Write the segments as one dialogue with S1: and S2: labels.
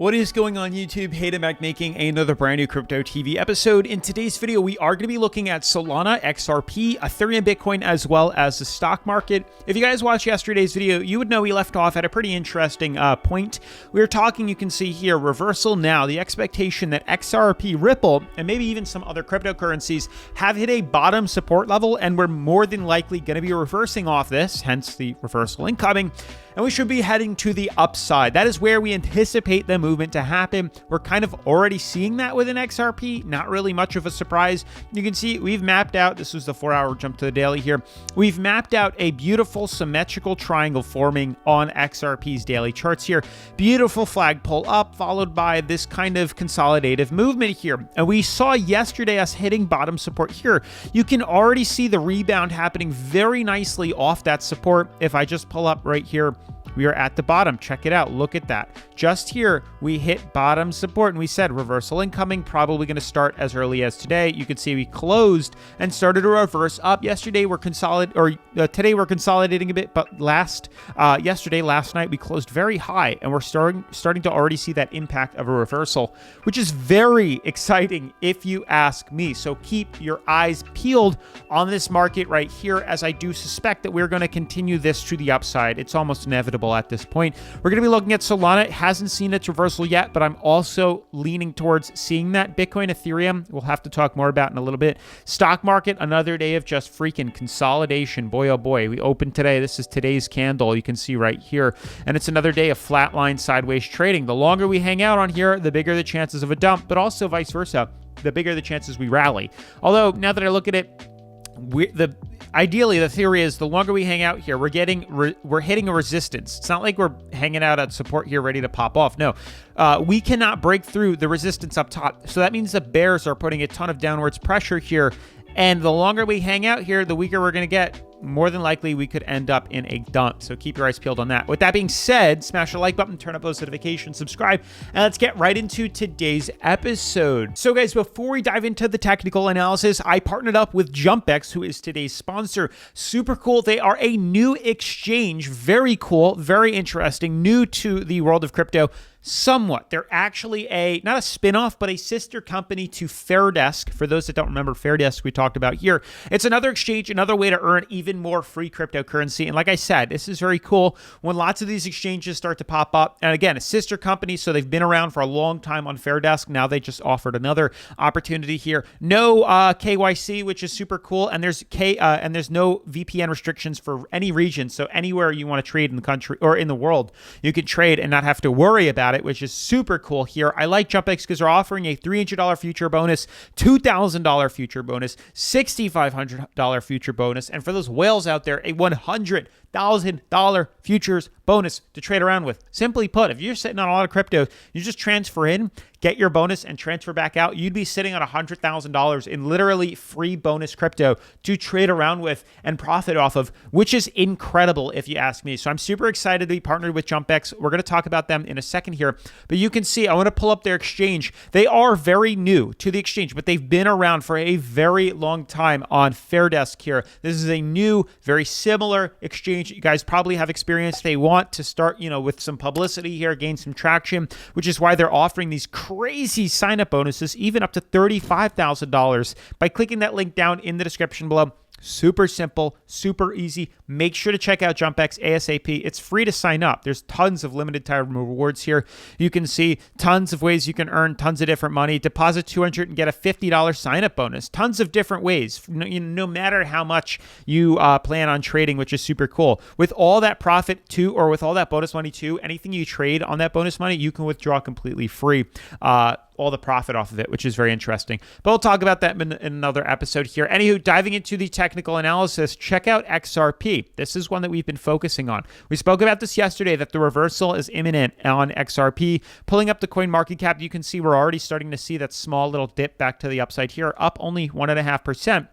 S1: What is going on YouTube? Hayden back making another brand new Crypto TV episode. In today's video, we are going to be looking at Solana, XRP, Ethereum and Bitcoin, as well as the stock market. If you guys watched yesterday's video, you would know we left off at a pretty interesting point. We were talking, you can see here, reversal now. The expectation that XRP, Ripple, and maybe even some other cryptocurrencies have hit a bottom support level, and we're more than likely going to be reversing off this, hence the reversal incoming. And we should be heading to the upside. That is where we anticipate the movement to happen. We're kind of already seeing that with an XRP. Not really much of a surprise. You can see we've mapped out, this was the 4-hour jump to the daily here. We've mapped out a beautiful symmetrical triangle forming on XRP's daily charts here. Beautiful flag pull up, followed by this kind of consolidative movement here. And we saw yesterday us hitting bottom support here. You can already see the rebound happening very nicely off that support. If I just pull up right here, we are at the bottom. Check it out. Look at that. Just here, we hit bottom support and we said reversal incoming, probably going to start as early as today. You can see we closed and started to reverse up. Yesterday, today we're consolidating a bit, but last night, we closed very high and we're starting to already see that impact of a reversal, which is very exciting if you ask me. So keep your eyes peeled on this market right here, as I do suspect that we're going to continue this to the upside. It's almost inevitable at this point. We're going to be looking at Solana. It hasn't seen its reversal yet, but I'm also leaning towards seeing that. Bitcoin, Ethereum, we'll have to talk more about in a little bit. Stock market, another day of just freaking consolidation. Boy, oh boy. We opened today. This is today's candle. You can see right here. And it's another day of flatline sideways trading. The longer we hang out on here, the bigger the chances of a dump, but also vice versa. The bigger the chances we rally. Although, now that I look at it, ideally, the theory is the longer we hang out here, we're hitting a resistance. It's not like we're hanging out at support here ready to pop off. No, we cannot break through the resistance up top. So that means the bears are putting a ton of downwards pressure here. And the longer we hang out here, the weaker we're going to get. More than likely, we could end up in a dump. So keep your eyes peeled on that. With that being said, smash the like button, turn up those notifications, subscribe, and let's get right into today's episode. So guys, before we dive into the technical analysis, I partnered up with Jumpex, who is today's sponsor. Super cool. They are a new exchange. Very cool, very interesting, new to the world of crypto. Somewhat. They're actually not a spin-off, but a sister company to Fairdesk. For those that don't remember Fairdesk, we talked about here. It's another exchange, another way to earn even more free cryptocurrency. And like I said, this is very cool when lots of these exchanges start to pop up. And again, a sister company, so they've been around for a long time on Fairdesk. Now they just offered another opportunity here. No KYC, which is super cool. And there's no VPN restrictions for any region. So anywhere you want to trade in the country or in the world, you can trade and not have to worry about it, which is super cool here. I like Jumpex because they're offering a $300 future bonus, $2,000 future bonus, $6,500 future bonus, and for those whales out there, a $100,000 futures bonus to trade around with. Simply put, if you're sitting on a lot of crypto, you just transfer in, get your bonus, and transfer back out, you'd be sitting on $100,000 in literally free bonus crypto to trade around with and profit off of, which is incredible if you ask me. So I'm super excited to be partnered with Jumpex. We're going to talk about them in a second here, but you can see, I want to pull up their exchange. They are very new to the exchange, but they've been around for a very long time on Fairdesk here. This is a new, very similar exchange you guys probably have experienced. They want to start, with some publicity here, gain some traction, which is why they're offering these crazy sign-up bonuses, even up to $35,000 by clicking that link down in the description below. Super simple, super easy. Make sure to check out Jumpex ASAP. It's free to sign up. There's tons of limited time rewards here. You can see tons of ways you can earn tons of different money. Deposit $200 and get a $50 sign-up bonus. Tons of different ways, no matter how much you plan on trading, which is super cool. With all that profit too, or with all that bonus money too, anything you trade on that bonus money, you can withdraw completely free. All the profit off of it, which is very interesting. But we'll talk about that in another episode here. Anywho, diving into the technical analysis, check out XRP. This is one that we've been focusing on. We spoke about this yesterday, that the reversal is imminent on XRP. Pulling up the coin market cap, you can see we're already starting to see that small little dip back to the upside here, up only 1.5%.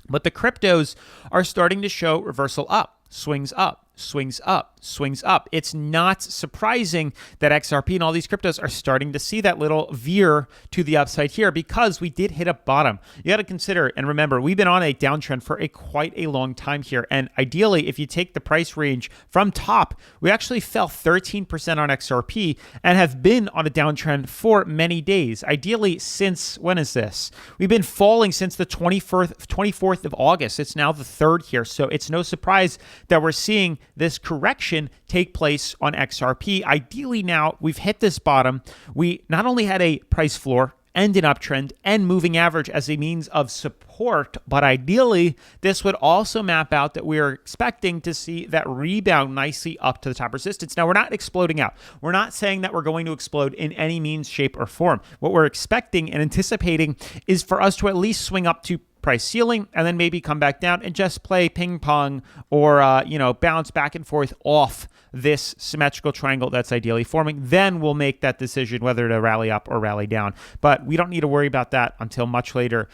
S1: But the cryptos are starting to show reversal up, swings up, swings up, swings up. It's not surprising that XRP and all these cryptos are starting to see that little veer to the upside here because we did hit a bottom. You got to consider and remember, we've been on a downtrend for quite a long time here. And ideally, if you take the price range from top, we actually fell 13% on XRP and have been on a downtrend for many days. Ideally, since when is this? We've been falling since the 24th of August. It's now the 3rd here. So it's no surprise that we're seeing this correction take place on XRP. Ideally, now we've hit this bottom. We not only had a price floor and an uptrend and moving average as a means of support, but ideally, this would also map out that we are expecting to see that rebound nicely up to the top resistance. Now, we're not exploding out. We're not saying that we're going to explode in any means, shape, or form. What we're expecting and anticipating is for us to at least swing up to price ceiling and then maybe come back down and just play ping pong or bounce back and forth off this symmetrical triangle that's ideally forming. Then we'll make that decision whether to rally up or rally down. But we don't need to worry about that until much later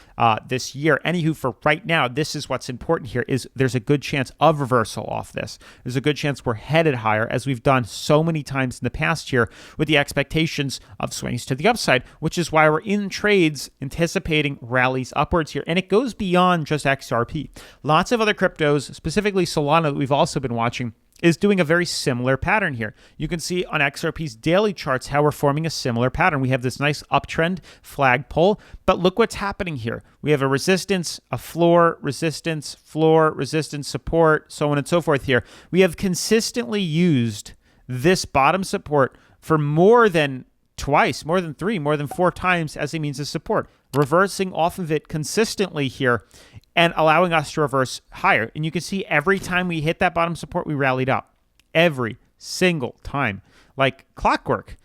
S1: this year. Anywho, for right now, this is what's important here is there's a good chance of reversal off this. There's a good chance we're headed higher as we've done so many times in the past year with the expectations of swings to the upside, which is why we're in trades anticipating rallies upwards here. And it goes beyond just XRP. Lots of other cryptos, specifically Solana that we've also been watching, is doing a very similar pattern here. You can see on XRP's daily charts how we're forming a similar pattern. We have this nice uptrend flag pull, but look what's happening here. We have a resistance, a floor, resistance, support, so on and so forth here. We have consistently used this bottom support for more than twice, more than 3, more than 4 times as a means of support, reversing off of it consistently here and allowing us to reverse higher. And you can see every time we hit that bottom support, we rallied up. Every single time. Like clockwork.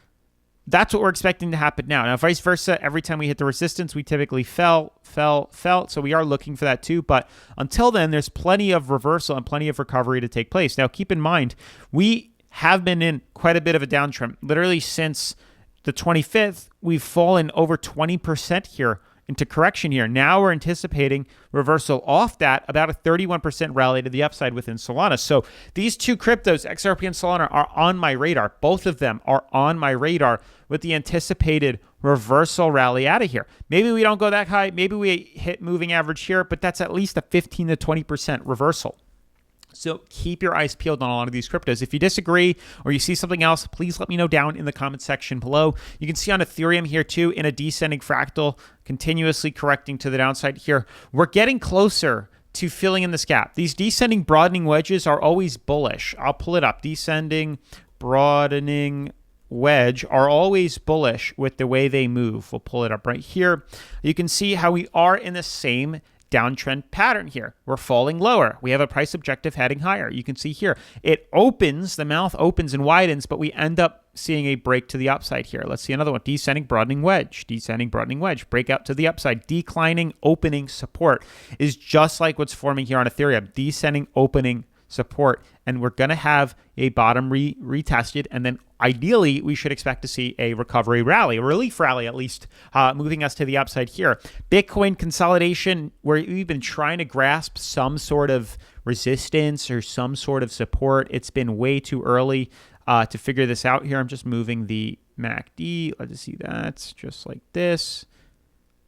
S1: That's what we're expecting to happen now. Now, vice versa, every time we hit the resistance, we typically fell. So we are looking for that too. But until then, there's plenty of reversal and plenty of recovery to take place. Now, keep in mind, we have been in quite a bit of a downtrend. Literally since the 25th, we've fallen over 20% here into correction here. Now we're anticipating reversal off that, about a 31% rally to the upside within Solana. So these two cryptos, XRP and Solana, are on my radar. Both of them are on my radar with the anticipated reversal rally out of here. Maybe we don't go that high. Maybe we hit moving average here, but that's at least a 15 to 20% reversal. So keep your eyes peeled on a lot of these cryptos. If you disagree or you see something else, please let me know down in the comment section below. You can see on Ethereum here too, in a descending fractal, continuously correcting to the downside here. We're getting closer to filling in this gap. These descending broadening wedges are always bullish. I'll pull it up. Descending broadening wedge are always bullish with the way they move. We'll pull it up right here. You can see how we are in the same downtrend pattern here. We're falling lower. We have a price objective heading higher. You can see here, it opens, the mouth opens and widens, but we end up seeing a break to the upside here. Let's see another one. Descending broadening wedge, breakout to the upside. Declining opening support is just like what's forming here on Ethereum. Descending opening support, and we're going to have a bottom retested, and then ideally we should expect to see a recovery rally, a relief rally at least, moving us to the upside here. Bitcoin consolidation, where we've been trying to grasp some sort of resistance or some sort of support. It's been way too early to figure this out here. I'm just moving the MACD. Let's see, that's just like this.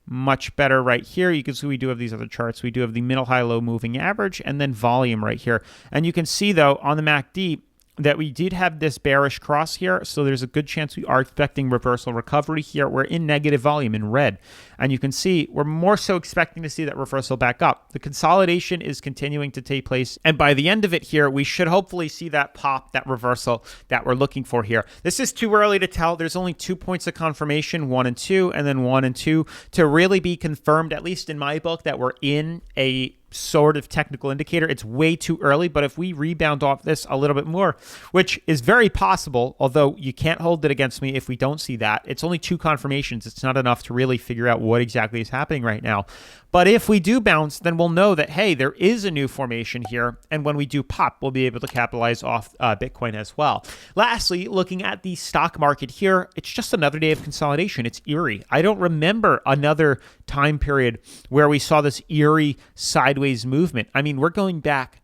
S1: Much better right here. You can see we do have these other charts. We do have the middle, high, low moving average and then volume right here. And you can see though on the MACD that we did have this bearish cross here. So there's a good chance we are expecting reversal recovery here. We're in negative volume in red. And you can see we're more so expecting to see that reversal back up. The consolidation is continuing to take place. And by the end of it here, we should hopefully see that pop, that reversal that we're looking for here. This is too early to tell. There's only 2 points of confirmation, 1 and 2, and then 1 and 2 to really be confirmed, at least in my book, that we're in a sort of technical indicator. It's way too early, but if we rebound off this a little bit more, which is very possible, although you can't hold it against me if we don't see that. It's only 2 confirmations. It's not enough to really figure out what exactly is happening right now. But if we do bounce, then we'll know that, hey, there is a new formation here. And when we do pop, we'll be able to capitalize off Bitcoin as well. Lastly, looking at the stock market here, it's just another day of consolidation. It's eerie. I don't remember another time period where we saw this eerie sideways movement. I mean, we're going back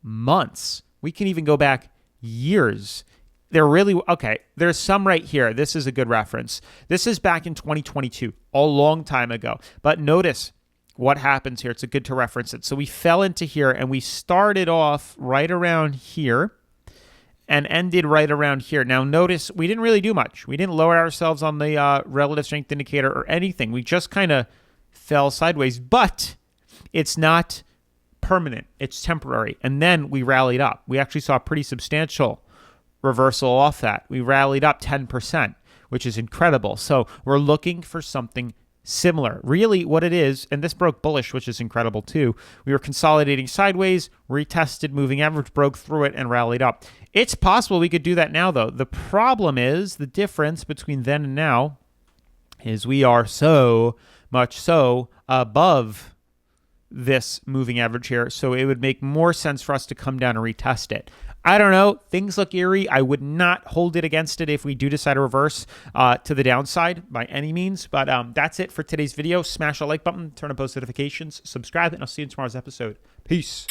S1: months. We can even go back years. They're really, okay, there's some right here. This is a good reference. This is back in 2022, a long time ago. But notice what happens here. It's good to reference it. So we fell into here and we started off right around here and ended right around here. Now notice we didn't really do much. We didn't lower ourselves on the relative strength indicator or anything. We just kind of fell sideways, but it's not permanent. It's temporary. And then we rallied up. We actually saw a pretty substantial reversal off that. We rallied up 10%, which is incredible. So we're looking for something similar. Really what it is, and this broke bullish, which is incredible too. We were consolidating sideways, retested moving average, broke through it, and rallied up. It's possible we could do that now, though. The problem is the difference between then and now is we are so much so above this moving average here, so it would make more sense for us to come down and retest it. I don't know. Things look eerie. I would not hold it against it if we do decide to reverse to the downside by any means. But that's it for today's video. Smash the like button, turn on post notifications, subscribe, and I'll see you in tomorrow's episode. Peace.